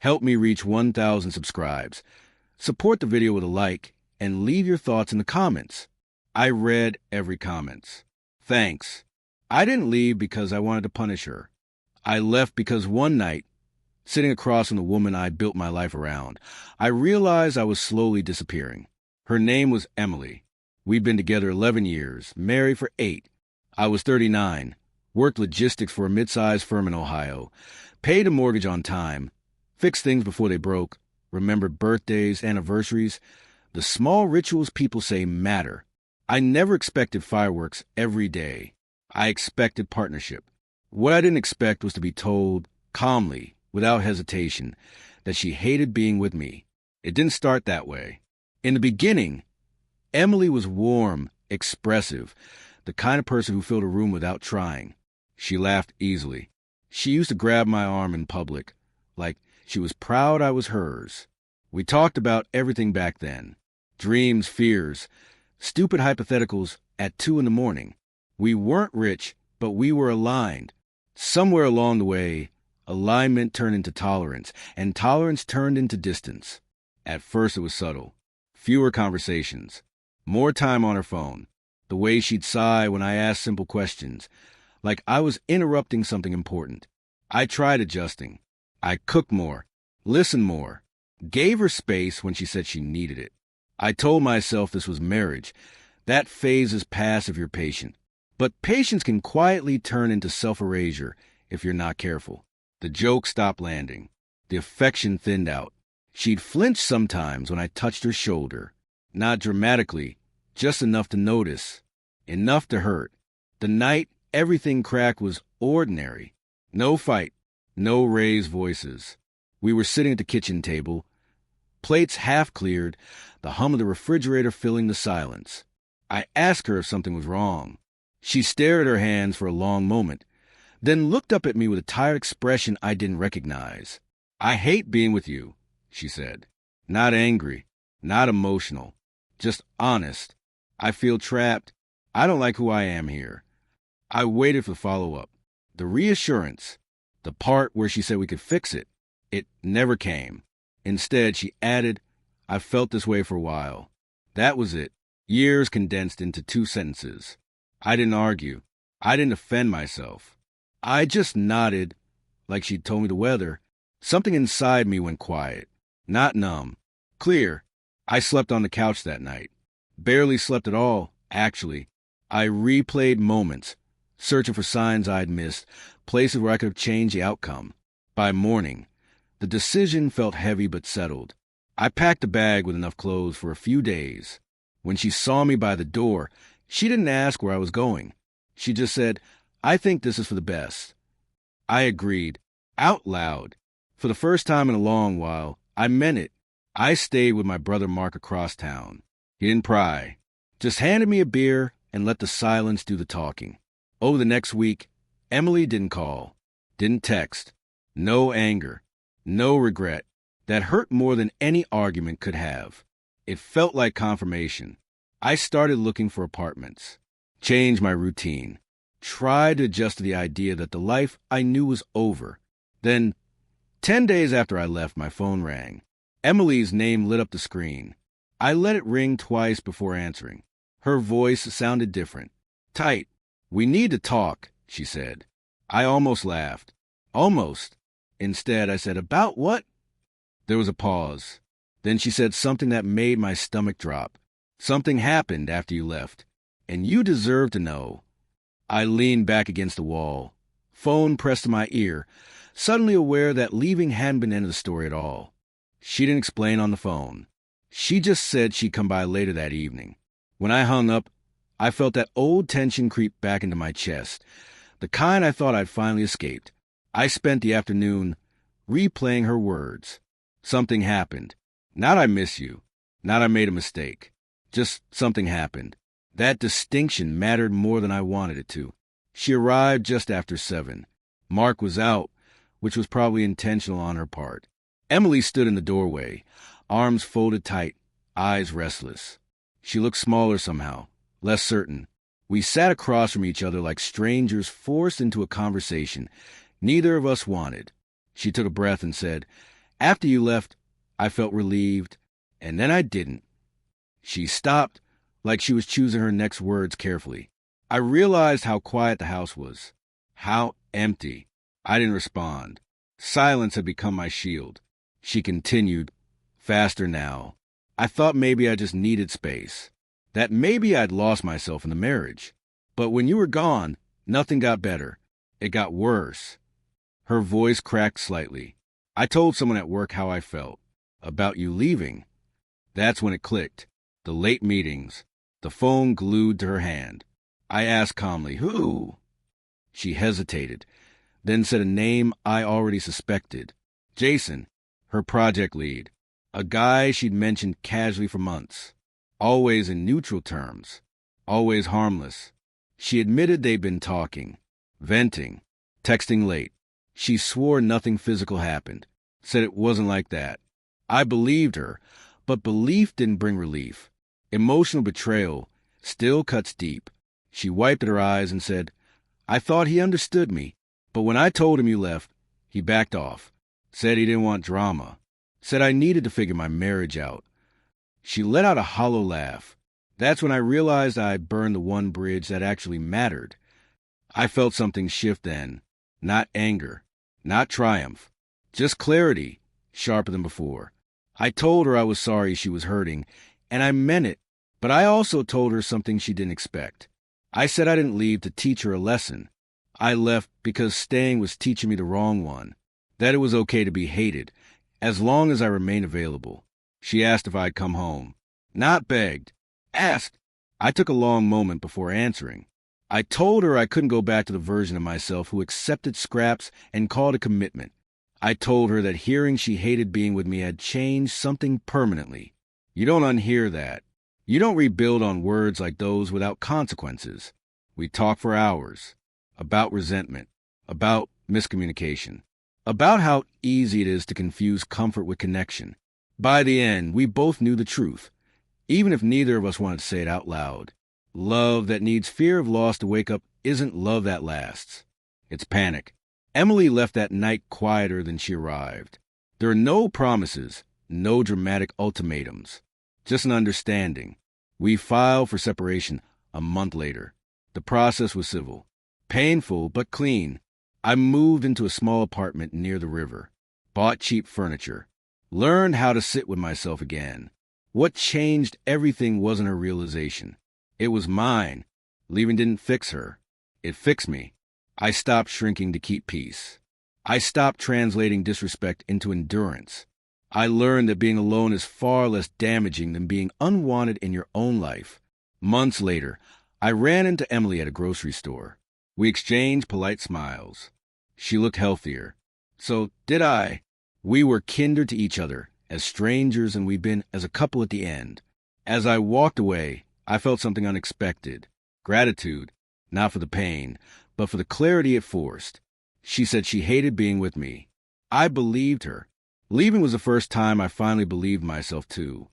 Help me reach 1,000 subscribes. Support the video with a like and leave your thoughts in the comments. I read every comment. Thanks. I didn't leave because I wanted to punish her. I left because one night, sitting across from the woman I built my life around, I realized I was slowly disappearing. Her name was Emily. We'd been together 11 years, married for 8. I was 39, worked logistics for a mid-sized firm in Ohio, paid a mortgage on time, fixed things before they broke, remembered birthdays, anniversaries, the small rituals people say matter. I never expected fireworks every day. I expected partnership. What I didn't expect was to be told, calmly, without hesitation, that she hated being with me. It didn't start that way. In the beginning, Emily was warm, expressive, the kind of person who filled a room without trying. She laughed easily. She used to grab my arm in public, like she was proud I was hers. We talked about everything back then. Dreams, fears, stupid hypotheticals at 2 a.m. We weren't rich, but we were aligned. Somewhere along the way, alignment turned into tolerance, and tolerance turned into distance. At first it was subtle. Fewer conversations. More time on her phone. The way she'd sigh when I asked simple questions, like I was interrupting something important. I tried adjusting. I cooked more, listened more, gave her space when she said she needed it. I told myself this was marriage. That phase is past if you're patient. But patience can quietly turn into self-erasure if you're not careful. The joke stopped landing. The affection thinned out. She'd flinch sometimes when I touched her shoulder. Not dramatically, just enough to notice. Enough to hurt. The night everything cracked was ordinary. No fight. No raised voices. We were sitting at the kitchen table. Plates half cleared, the hum of the refrigerator filling the silence. I asked her if something was wrong. She stared at her hands for a long moment, then looked up at me with a tired expression I didn't recognize. "I hate being with you," she said. Not angry, not emotional, just honest. I feel trapped. I don't like who I am here. I waited for follow-up. The reassurance, the part where she said we could fix it, it never came. Instead, she added, "I felt this way for a while." That was it. Years condensed into 2 sentences. I didn't argue. I didn't offend myself. I just nodded, like she'd told me the weather. Something inside me went quiet. Not numb. Clear. I slept on the couch that night. Barely slept at all, actually. I replayed moments, searching for signs I'd missed, places where I could have changed the outcome. By morning, the decision felt heavy but settled. I packed a bag with enough clothes for a few days. When she saw me by the door, she didn't ask where I was going. She just said, "I think this is for the best." I agreed, out loud. For the first time in a long while, I meant it. I stayed with my brother Mark across town. He didn't pry, just handed me a beer and let the silence do the talking. Over the next week, Emily didn't call, didn't text. No anger, no regret. That hurt more than any argument could have. It felt like confirmation. I started looking for apartments, changed my routine, tried to adjust to the idea that the life I knew was over. Then, 10 days after I left, my phone rang. Emily's name lit up the screen. I let it ring twice before answering. Her voice sounded different. Tight. "We need to talk," she said. I almost laughed. Almost. Instead, I said, "About what?" There was a pause. Then she said something that made my stomach drop. "Something happened after you left, and you deserve to know." I leaned back against the wall, phone pressed to my ear, suddenly aware that leaving hadn't been the end of the story at all. She didn't explain on the phone. She just said she'd come by later that evening. When I hung up, I felt that old tension creep back into my chest, the kind I thought I'd finally escaped. I spent the afternoon replaying her words. Something happened. Not "I miss you," not "I made a mistake." Just something happened. That distinction mattered more than I wanted it to. She arrived just after 7. Mark was out, which was probably intentional on her part. Emily stood in the doorway, arms folded tight, eyes restless. She looked smaller somehow, less certain. We sat across from each other like strangers forced into a conversation neither of us wanted. She took a breath and said, After you left, I felt relieved, and then I didn't. She stopped, like she was choosing her next words carefully. I realized how quiet the house was, how empty. I didn't respond. Silence had become my shield. She continued, faster now. I thought maybe I just needed space, that maybe I'd lost myself in the marriage. But when you were gone, nothing got better. It got worse. Her voice cracked slightly. I told someone at work how I felt, about you leaving. That's when it clicked. The late meetings, the phone glued to her hand. I asked calmly, who? She hesitated, then said a name I already suspected. Jason, her project lead. A guy she'd mentioned casually for months. Always in neutral terms. Always harmless. She admitted they'd been talking, venting, texting late. She swore nothing physical happened, said it wasn't like that. I believed her, but belief didn't bring relief. Emotional betrayal still cuts deep. She wiped at her eyes and said, I thought he understood me, but when I told him you left, he backed off, said he didn't want drama, said I needed to figure my marriage out. She let out a hollow laugh. That's when I realized I'd burned the one bridge that actually mattered. I felt something shift then, not anger, not triumph, just clarity, sharper than before. I told her I was sorry she was hurting, and I meant it, but I also told her something she didn't expect. I said I didn't leave to teach her a lesson. I left because staying was teaching me the wrong one, that it was okay to be hated, as long as I remained available. She asked if I'd come home. Not begged. Asked. I took a long moment before answering. I told her I couldn't go back to the version of myself who accepted scraps and called it commitment. I told her that hearing she hated being with me had changed something permanently. You don't unhear that. You don't rebuild on words like those without consequences. We talked for hours. About resentment. About miscommunication. About how easy it is to confuse comfort with connection. By the end, we both knew the truth, even if neither of us wanted to say it out loud. Love that needs fear of loss to wake up isn't love that lasts. It's panic. Emily left that night quieter than she arrived. There are no promises, no dramatic ultimatums, just an understanding. We filed for separation a month later. The process was civil, painful but clean. I moved into a small apartment near the river, bought cheap furniture, learned how to sit with myself again. What changed everything wasn't her realization. It was mine. Leaving didn't fix her. It fixed me. I stopped shrinking to keep peace. I stopped translating disrespect into endurance. I learned that being alone is far less damaging than being unwanted in your own life. Months later, I ran into Emily at a grocery store. We exchanged polite smiles. She looked healthier. So did I. We were kindred to each other, as strangers, and we'd been as a couple at the end. As I walked away, I felt something unexpected. Gratitude, not for the pain, but for the clarity it forced. She said she hated being with me. I believed her. Leaving was the first time I finally believed myself, too.